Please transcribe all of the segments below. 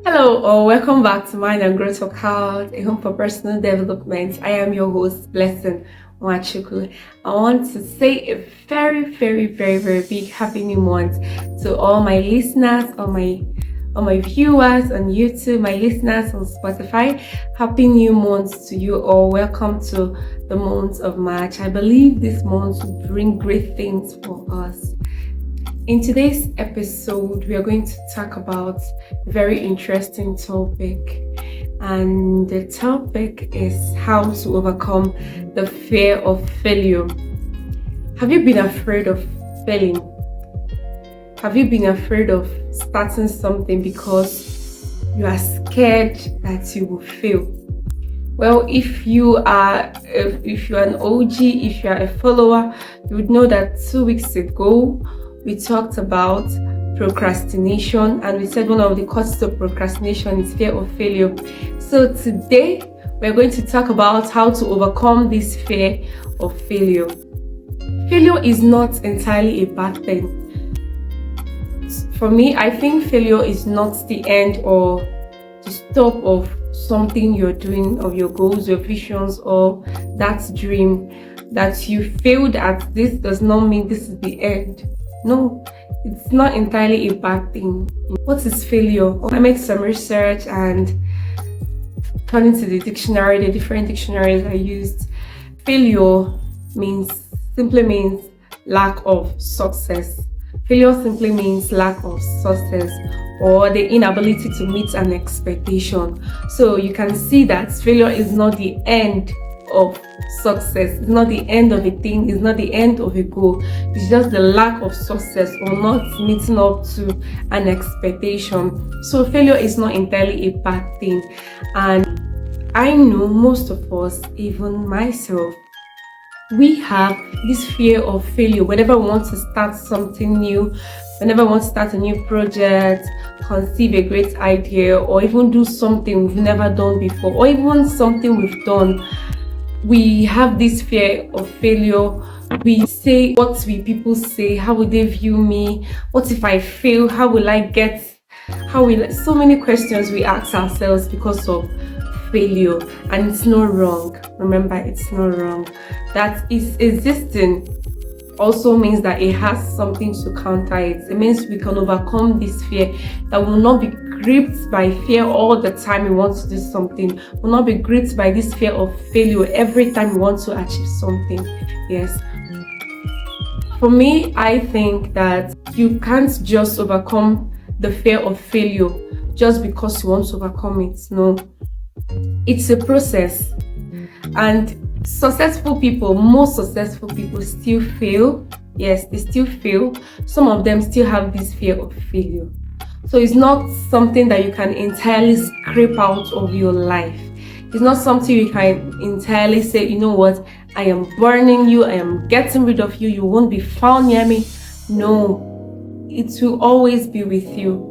Hello or welcome back to Mind and Growth Workout, a home for personal development. I am your host, Blessing Nwachukwu. I want to say a very big happy new month to all my listeners, all my viewers on YouTube, my listeners on Spotify. Happy new month to you all. Welcome to the month of March. I believe this month will bring great things for us. In today's episode, we are going to talk about a very interesting topic, and the topic is how to overcome the fear of failure. Have you been afraid of failing? Have you been afraid of starting something because you are scared that you will fail? Well, if you are an OG, if you are a follower, you would know that 2 weeks ago we talked about procrastination, and we said one of the causes of procrastination is fear of failure. So today we're going to talk about how to overcome this fear of failure. Failure is not entirely a bad thing. For me, I think failure is not the end or the stop of something you're doing, of your goals, your visions, or that dream. That you failed at this does not mean this is the end. No, it's not entirely a bad thing. What is failure? I made some research, and according to the dictionary, the different dictionaries I used, failure simply means lack of success. Failure simply means lack of success or the inability to meet an expectation. So you can see that failure is not the end of success. It's not the end of a thing. It's not the end of a goal. It's just the lack of success or not meeting up to an expectation. So failure is not entirely a bad thing. And I know most of us, even myself, we have this fear of failure whenever we want to start something new, whenever we want to start a new project, conceive a great idea, or even do something we've never done before, or even something we've done. We have this fear of failure. We say, what will people say? How will they view me? What if I fail? How will I get? So many questions we ask ourselves because of failure. And it's not wrong. Remember, it's not wrong. That is existing also means that it has something to counter it. It means we can overcome this fear, that will not be gripped by fear all the time we want to do something. Will not be gripped by this fear of failure every time we want to achieve something. Yes. For me, I think that you can't just overcome the fear of failure just because you want to overcome it. No. It's a process. And most successful people still fail. Yes, they still fail. Some of them still have this fear of failure. So it's not something that you can entirely scrape out of your life. It's not something you can entirely say, you know what, I am burning you, I am getting rid of you, you won't be found near me. No, it will always be with you.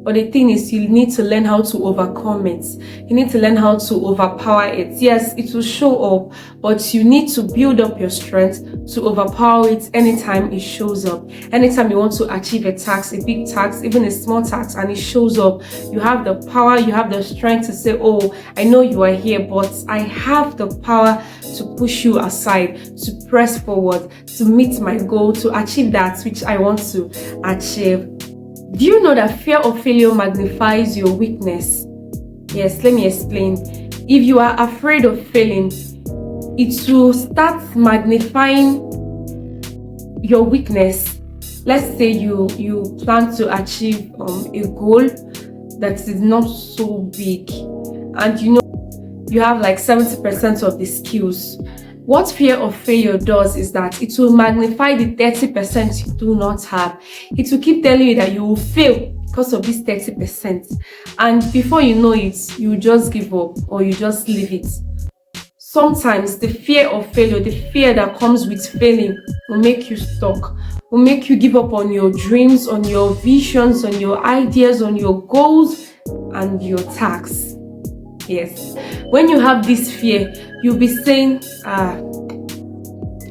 But the thing is, you need to learn how to overcome it. You need to learn how to overpower it. Yes, it will show up, but you need to build up your strength to overpower it anytime it shows up. Anytime you want to achieve a task, a big task, even a small task, and it shows up, you have the power, you have the strength to say, oh, I know you are here, but I have the power to push you aside, to press forward, to meet my goal, to achieve that which I want to achieve. Do you know that fear of failure magnifies your weakness? Yes, let me explain. If you are afraid of failing, it will start magnifying your weakness. Let's say you plan to achieve a goal that is not so big, and you have like 70% of the skills. What fear of failure does is that it will magnify the 30% you do not have. It will keep telling you that you will fail because of this 30%. And before you know it, you just give up or you just leave it. Sometimes the fear of failure, the fear that comes with failing, will make you stuck, will make you give up on your dreams, on your visions, on your ideas, on your goals, and your tasks. Yes. When you have this fear, you'll be saying,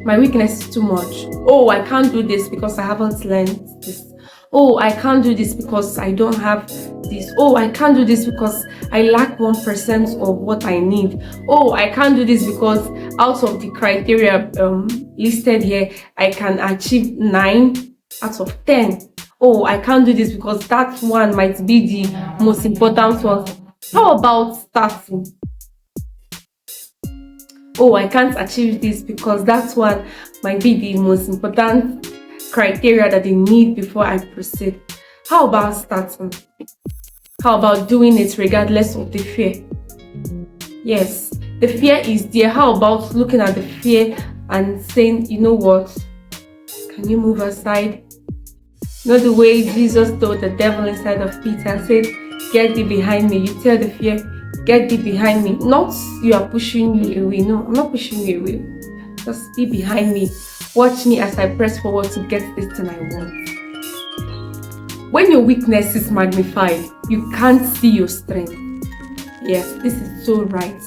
my weakness is too much. Oh, I can't do this because I haven't learned this. Oh, I can't do this because I don't have this. Oh, I can't do this because I lack 1% of what I need. Oh, I can't do this because out of the criteria listed here, I can achieve 9 out of 10. Oh, I can't do this because that one might be the most important one. How about starting? Oh, I can't achieve this because that one might be the most important criteria that they need before I proceed. How about starting? How about doing it regardless of the fear? Yes, the fear is there. How about looking at the fear and saying, you know what? Can you move aside? You know the way Jesus told the devil inside of Peter and said, get thee behind me. You tell the fear, get thee behind me. Not you are pushing me away. No, I'm not pushing you away. Just be behind me. Watch me as I press forward to get this thing I want. When your weakness is magnified, you can't see your strength. Yes, this is so right.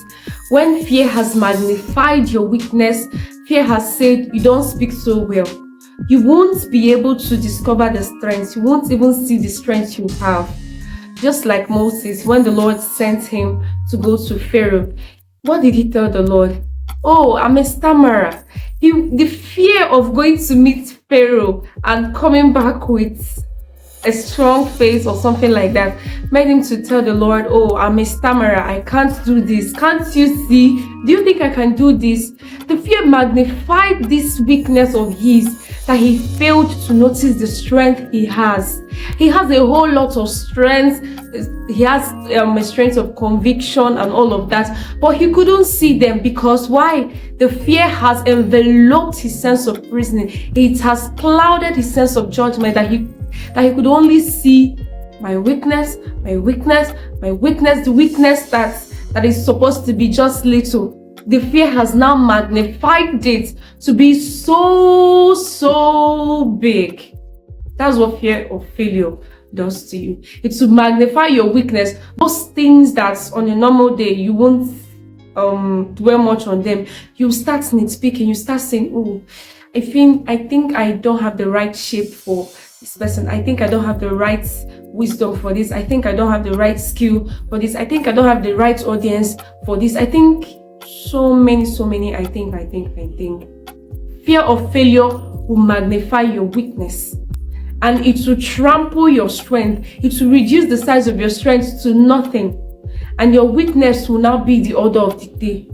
When fear has magnified your weakness, fear has said you don't speak so well. You won't be able to discover the strength. You won't even see the strength you have. Just like Moses, when the Lord sent him to go to Pharaoh, what did he tell the Lord? Oh, I'm a stammerer. The fear of going to meet Pharaoh and coming back with a strong face or something like that made him to tell the Lord, oh, I'm a stammerer. I can't do this. Can't you see? Do you think I can do this? The fear magnified this weakness of his that he failed to notice the strength he has. He has a whole lot of strength. He has a strength of conviction and all of that, but he couldn't see them because why? The fear has enveloped his sense of reasoning. It has clouded his sense of judgment that he could only see my weakness, the weakness that is supposed to be just little. The fear has now magnified it to be so big. That's what fear of failure does to you. It's to magnify your weakness. Those things that on a normal day you won't dwell much on them. You start nitpicking. You start saying, oh, I think I don't have the right shape for this person. I think I don't have the right wisdom for this. I think I don't have the right skill for this. I think I don't have the right audience for this. I think so many. I think. Fear of failure will magnify your weakness and it will trample your strength. It will reduce the size of your strength to nothing. And your weakness will now be the order of the day.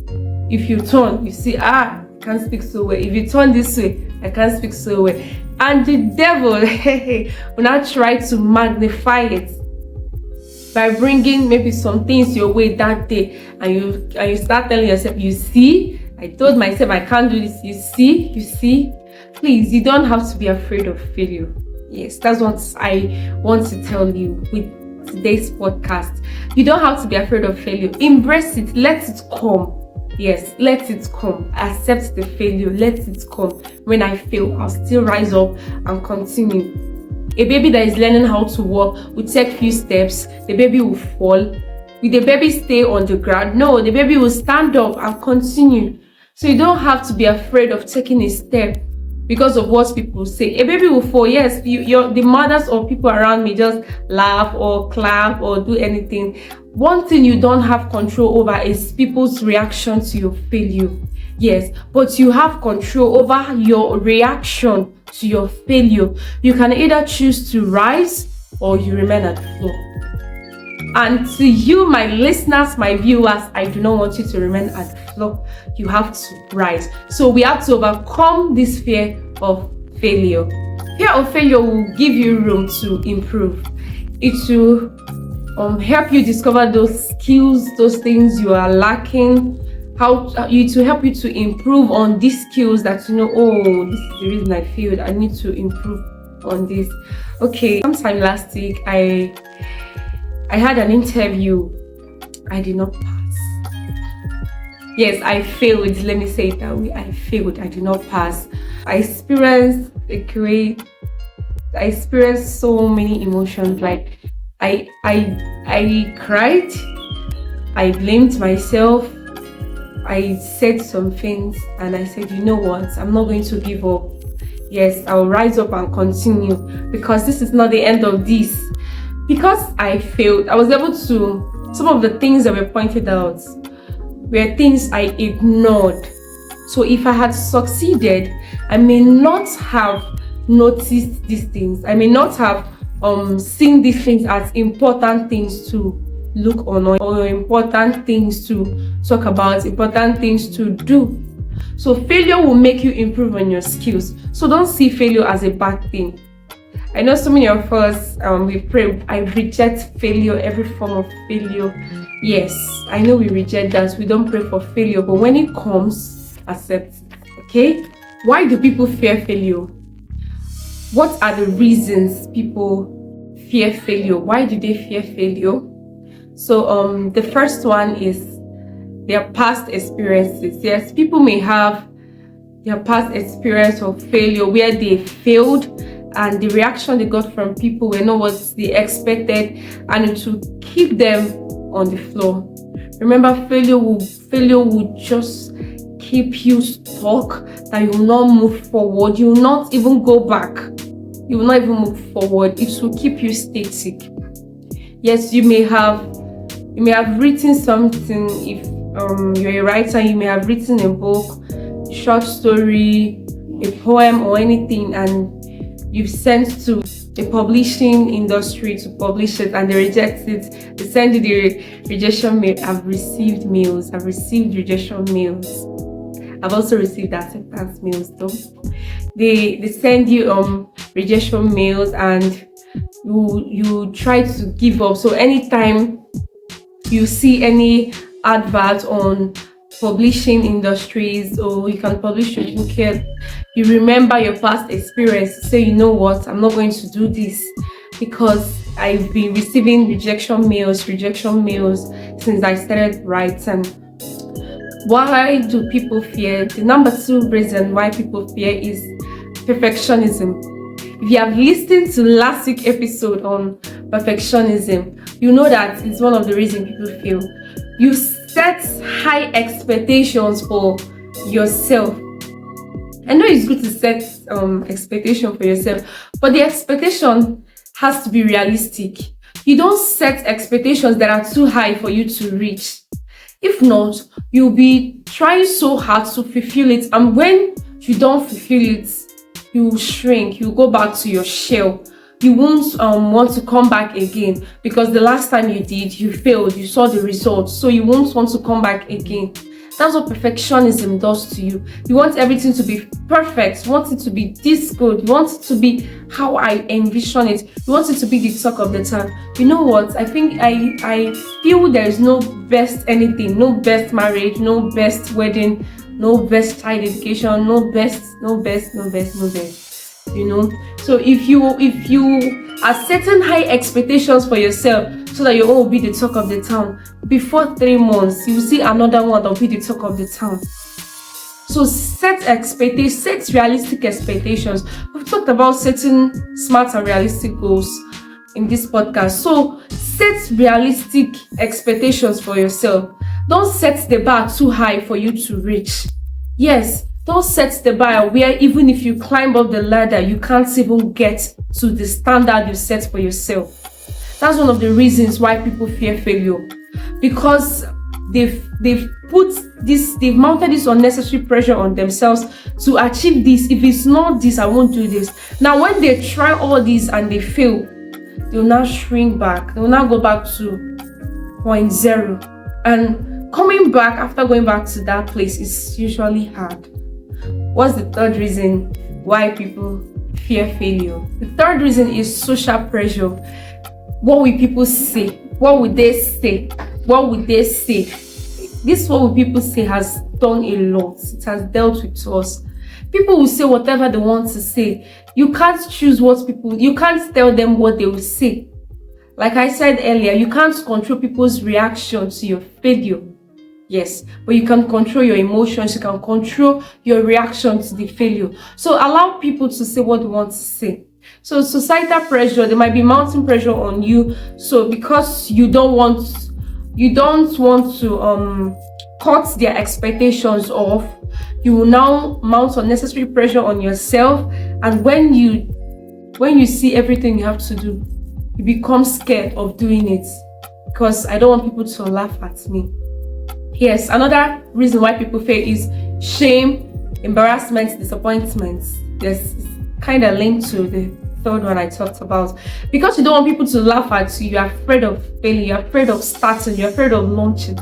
If you turn, you see, I can't speak so well. If you turn this way, I can't speak so well. And the devil will now try to magnify it by bringing maybe some things your way that day, and you start telling yourself, you see, I told myself I can't do this. You see. Please, you don't have to be afraid of failure. Yes, that's what I want to tell you with today's podcast. You don't have to be afraid of failure. Embrace it. Let it come. Yes, let it come. Accept the failure. Let it come. When I fail, I'll still rise up and continue. A baby that is learning how to walk will take few steps. The baby will fall. Will the baby stay on the ground? No, the baby will stand up and continue. So you don't have to be afraid of taking a step because of what people say. A baby will fall. Yes, the mothers or people around me just laugh or clap or do anything. One thing you don't have control over is people's reaction to your failure. Yes, but you have control over your reaction to your failure. You can either choose to rise or you remain at the floor. And to you, my listeners, my viewers, I do not want you to remain at the floor. You have to rise. So we have to overcome this fear of failure. Fear of failure will give you room to improve. It will help you discover those skills, those things you are lacking. To help you to improve on these skills that you know, oh, this is the reason I failed. I need to improve on this. Okay, sometime last week I had an interview. I did not pass. Yes, I failed. Let me say it that way. I failed. I did not pass. I experienced so many emotions. Like I cried. I blamed myself. I said some things and I said, you know what? I'm not going to give up. Yes, I'll rise up and continue, because this is not the end of this. Because I failed, I was able to, some of the things that were pointed out were things I ignored. So if I had succeeded, I may not have noticed these things. I may not have seen these things as important things to look on, or important things to talk about, important things to do. So failure will make you improve on your skills. So don't see failure as a bad thing. I know so many of us, we pray, I reject failure, every form of failure. Yes, I know we reject that. We don't pray for failure, but when it comes, accept it. Okay? Why do people fear failure? What are the reasons people fear failure? Why do they fear failure? So the first one is their past experiences. Yes, people may have their past experience of failure where they failed and the reaction they got from people were not what they expected, and it will keep them on the floor. Remember, failure will just keep you stuck, that you will not move forward. You will not even go back. You will not even move forward. It will keep you static. Yes, you may have written something. If you're a writer, you may have written a book, short story, a poem, or anything, and you've sent to the publishing industry to publish it, and they reject it. They send you the rejection mail. I've received mails. I've received rejection mails. I've also received acceptance mails though. They send you rejection mails, and you try to give up. So anytime you see any advert on publishing industries, or you can publish your book here, you remember your past experience, say, you know what, I'm not going to do this because I've been receiving rejection mails since I started writing. Why do people fear? The number 2 reason why people fear is perfectionism. If you have listened to last week's episode on perfectionism, you know that it's one of the reasons people fail. You set high expectations for yourself. I know it's good to set expectation for yourself, but the expectation has to be realistic. You don't set expectations that are too high for you to reach. If not, you'll be trying so hard to fulfill it, and when you don't fulfill it, you will shrink, you go back to your shell. You won't want to come back again, because the last time you did, you failed, you saw the results, so you won't want to come back again. That's what perfectionism does to you. You want everything to be perfect. You want it to be this good. You want it to be how I envision it. You want it to be the talk of the town. You know what? I think I feel there is no best anything, no best marriage, no best wedding, no best child education, no best. You know, so if you are setting high expectations for yourself so that you will be the talk of the town, before 3 months you will see another one that will be the talk of the town. So set realistic expectations. We've talked about setting smart and realistic goals in this podcast. So set realistic expectations for yourself. Don't set the bar too high for you to reach. Yes, don't set the bar where even if you climb up the ladder, you can't even get to the standard you set for yourself. That's one of the reasons why people fear failure, because they've mounted this unnecessary pressure on themselves to achieve this. If it's not this, I won't do this. Now, when they try all this and they fail, they'll now shrink back. They'll now go back to point 0. And coming back after going back to that place is usually hard. What's the third reason why people fear failure? The third reason is social pressure. What will people say? What would they say? What would they say? This what will people say has done a lot. It has dealt with us. People will say whatever they want to say. You can't choose you can't tell them what they will say. Like I said earlier, you can't control people's reaction to your failure. Yes, but you can control your emotions. You can control your reaction to the failure. So allow people to say what they want to say. So societal pressure, there might be mounting pressure on you. So because you don't want to cut their expectations off. You will now mount unnecessary pressure on yourself, and when you see everything you have to do, you become scared of doing it because I don't want people to laugh at me. Yes, another reason why people fail is shame, embarrassment, disappointment. Yes, it's kind of linked to the third one I talked about. Because you don't want people to laugh at you, you're afraid of failing, you're afraid of starting, you're afraid of launching.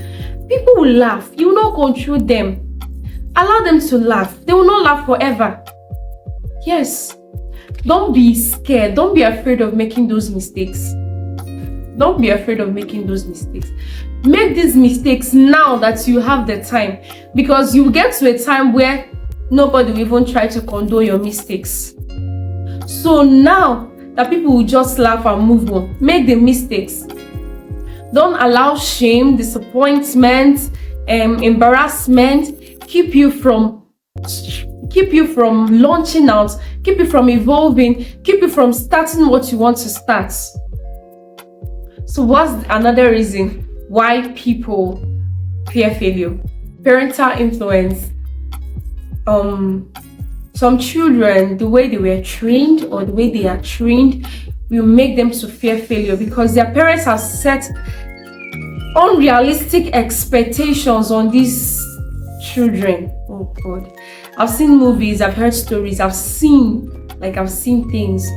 People will laugh. You will not control them. Allow them to laugh. They will not laugh forever. Yes. Don't be scared. Don't be afraid of making those mistakes. Don't be afraid of making those mistakes. Make these mistakes now that you have the time, because you will get to a time where nobody will even try to condone your mistakes. So now that people will just laugh and move on, make the mistakes. Don't allow shame, disappointment, embarrassment keep you from launching out, keep you from evolving, keep you from starting what you want to start. So what's another reason why people fear failure? Parental influence. Some children, the way they were trained or the way they are trained will make them to fear failure because their parents have set unrealistic expectations on these children. Oh God. I've seen movies, I've heard stories, I've seen things.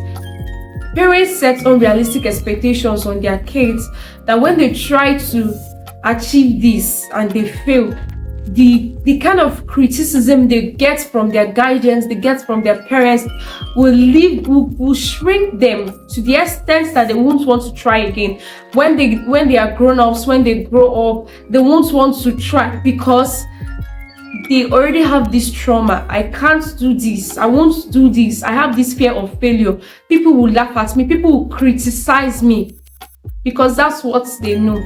Parents set unrealistic expectations on their kids that when they try to achieve this and they fail, the kind of criticism they get from their guidance, they get from their parents will shrink them to the extent that they won't want to try again. When they are grown-ups, when they grow up, they won't want to try because they already have this trauma. I can't do this. I won't do this. I have this fear of failure. People will laugh at me. People will criticize me because that's what they know.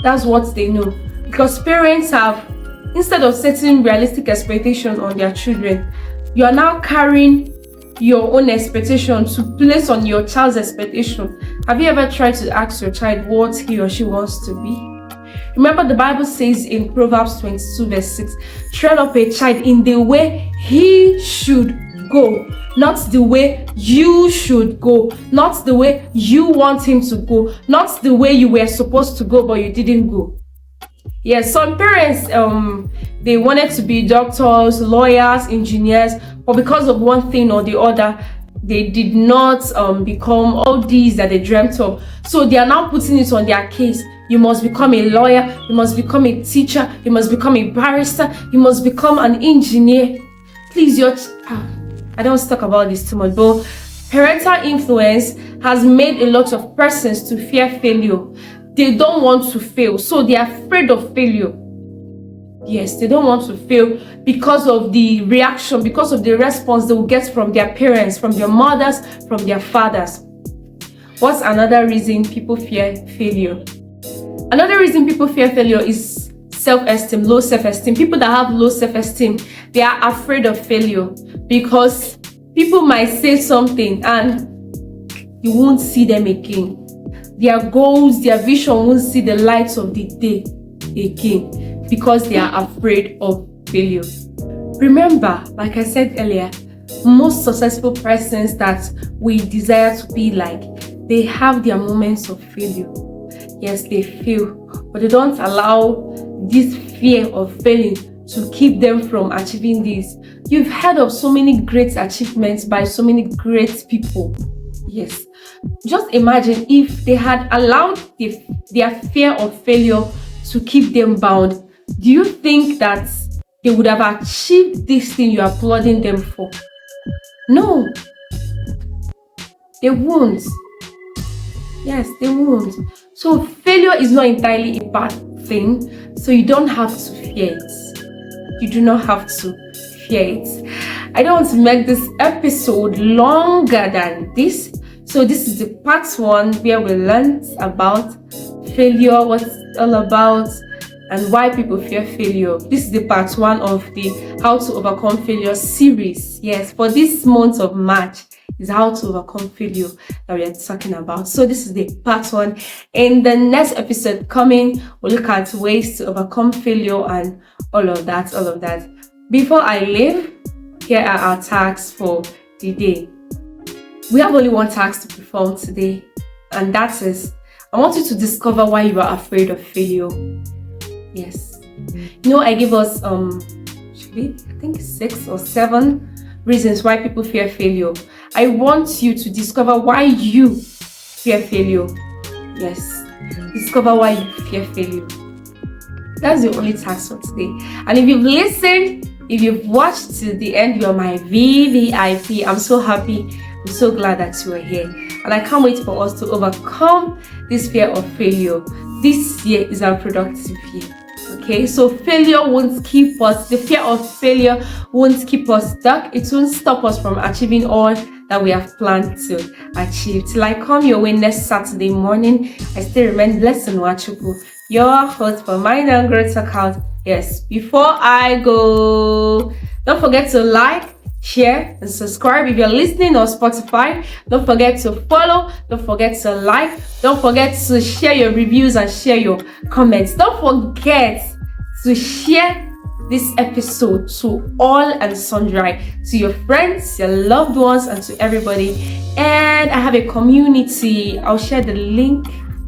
That's what they know. Because parents have, instead of setting realistic expectations on their children, you are now carrying your own expectation to place on your child's expectation. Have you ever tried to ask your child what he or she wants to be? Remember, the Bible says in Proverbs 22 verse 6, train up a child in the way he should go, not the way you should go, not the way you want him to go, not the way you were supposed to go but you didn't go. Yes, some parents, they wanted to be doctors, lawyers, engineers, but because of one thing or the other, they did not become all these that they dreamt of. So they are now putting it on their case. You must become a lawyer, you must become a teacher, you must become a barrister, you must become an engineer. Please, I don't want to talk about this too much, but parental influence has made a lot of persons to fear failure. They don't want to fail, so they are afraid of failure. Yes, they don't want to fail because of the reaction, because of the response they will get from their parents, from their mothers, from their fathers. What's another reason people fear failure? Another reason people fear failure is self-esteem, low self-esteem. People that have low self-esteem, they are afraid of failure because people might say something and you won't see them again. Their goals, their vision won't see the light of the day again because they are afraid of failure. Remember, like I said earlier, most successful persons that we desire to be like, they have their moments of failure. Yes, they fail, but they don't allow this fear of failing to keep them from achieving this. You've heard of so many great achievements by so many great people. Yes. Just imagine if they had allowed their fear of failure to keep them bound. Do you think that they would have achieved this thing you're applauding them for? No. They won't. Yes, they won't. So failure is not entirely a bad thing. So you don't have to fear it. You do not have to fear it. I don't want to make this episode longer than this. So this is the part 1 where we learned about failure, what it's all about, and why people fear failure. This is the part 1 of the How to Overcome Failure series. Yes, for this month of March. is how to overcome failure that we are talking about. So this is the part one. In the next episode coming, we'll look at ways to overcome failure and all of that. Before I leave, here are our tasks for the day. We have only one task to perform today, and that is, I want you to discover why you are afraid of failure. Yes. I gave us I think 6 or 7 reasons why people fear failure. I want you to discover why you fear failure. Yes. Discover why you fear failure. That's the only task for today. And if you've listened, if you've watched to the end, you're my VVIP. I'm so happy. I'm so glad that you are here. And I can't wait for us to overcome this fear of failure. This year is our productive year. Okay, so failure won't keep us, the fear of failure won't keep us stuck. It won't stop us from achieving all that we have planned to achieve. Till I come your way next Saturday morning, I still remain Blessed Nwachukwu, your host for Mind and Growth Account. Yes, before I go, don't forget to like, share, and subscribe. If you're listening on Spotify, don't forget to follow, don't forget to like, don't forget to share your reviews and share your comments. Don't forget to share this episode to all and sundry, to your friends, your loved ones, and to everybody. And I have a community. I'll share the link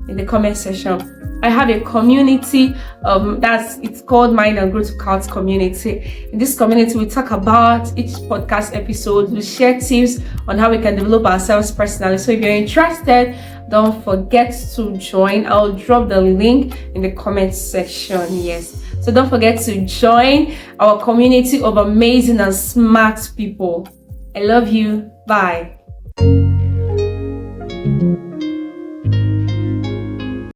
in the comment section. I have a community, it's called Mind and Growth Account Community. In this community, we talk about each podcast episode. We share tips on how we can develop ourselves personally. So if you're interested, don't forget to join. I'll drop the link in the comment section. Yes. So don't forget to join our community of amazing and smart people. I love you. Bye.